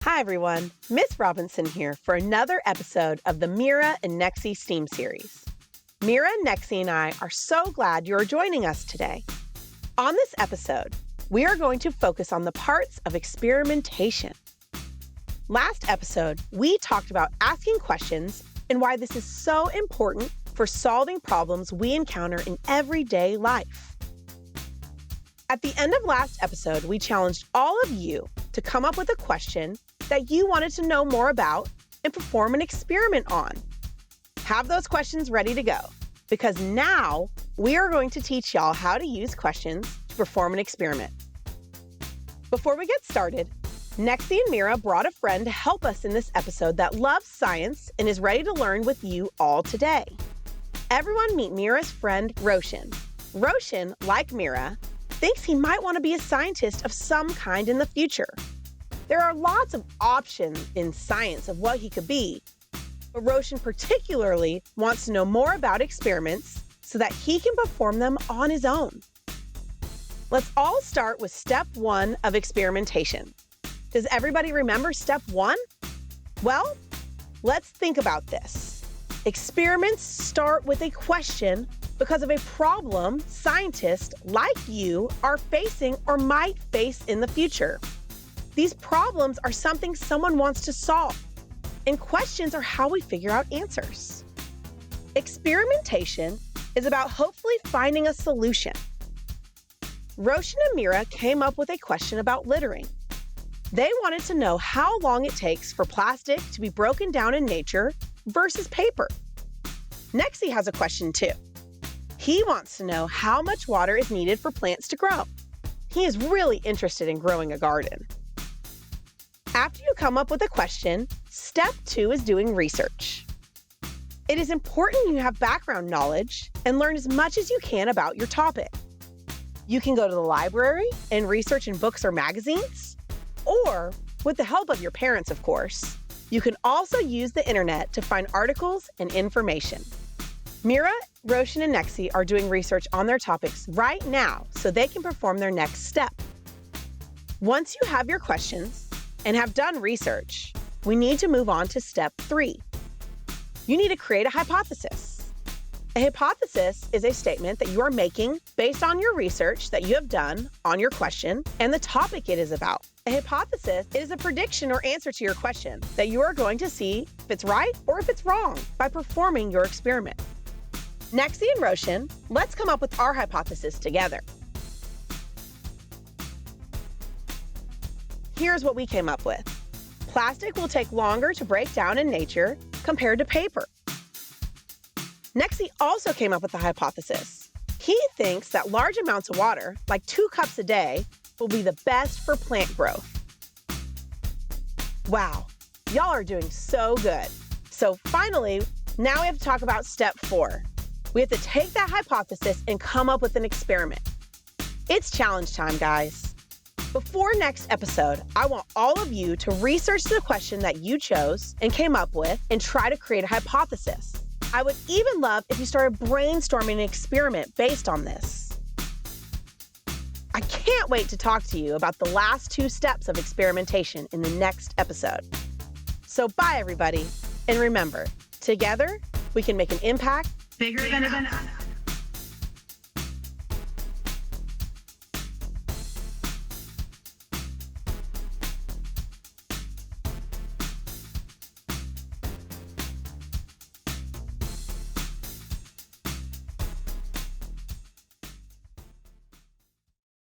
Hi, everyone. Miss Robinson here for another episode of the Mira Nexi STEAM series. Mira Nexi and I are so glad you're joining us today. On this episode, we are going to focus on the parts of experimentation. Last episode, we talked about asking questions and why this is so important for solving problems we encounter in everyday life. At the end of last episode, we challenged all of you to come up with a question that you wanted to know more about and perform an experiment on. Have those questions ready to go, because now we are going to teach y'all how to use questions to perform an experiment. Before we get started, Nexi and Mira brought a friend to help us in this episode that loves science and is ready to learn with you all today. Everyone meet Mira's friend, Roshan. Roshan, like Mira, thinks he might want to be a scientist of some kind in the future. There are lots of options in science of what he could be, but Roshan particularly wants to know more about experiments so that he can perform them on his own. Let's all start with step 1 of experimentation. Does everybody remember step 1? Well, let's think about this. Experiments start with a question because of a problem scientists like you are facing or might face in the future. These problems are something someone wants to solve, and questions are how we figure out answers. Experimentation is about hopefully finding a solution. Roshan and Mira came up with a question about littering. They wanted to know how long it takes for plastic to be broken down in nature versus paper. Nexi has a question too. He wants to know how much water is needed for plants to grow. He is really interested in growing a garden. After you come up with a question, step 2 is doing research. It is important you have background knowledge and learn as much as you can about your topic. You can go to the library and research in books or magazines, or, with the help of your parents, of course, you can also use the internet to find articles and information. Mira, Roshan, and Nexi are doing research on their topics right now so they can perform their next step. Once you have your questions and have done research, we need to move on to step 3. You need to create a hypothesis. A hypothesis is a statement that you are making based on your research that you have done on your question and the topic it is about. A hypothesis is a prediction or answer to your question that you are going to see if it's right or if it's wrong by performing your experiment. Nexi and Roshan, let's come up with our hypothesis together. Here's what we came up with. Plastic will take longer to break down in nature compared to paper. Nexi also came up with a hypothesis. He thinks that large amounts of water, like 2 cups a day, will be the best for plant growth. Wow, y'all are doing so good. So finally, now we have to talk about step 4. We have to take that hypothesis and come up with an experiment. It's challenge time, guys. Before next episode, I want all of you to research the question that you chose and came up with and try to create a hypothesis. I would even love if you started brainstorming an experiment based on this. I can't wait to talk to you about the last 2 steps of experimentation in the next episode. So bye, everybody. And remember, together, we can make an impact bigger than us.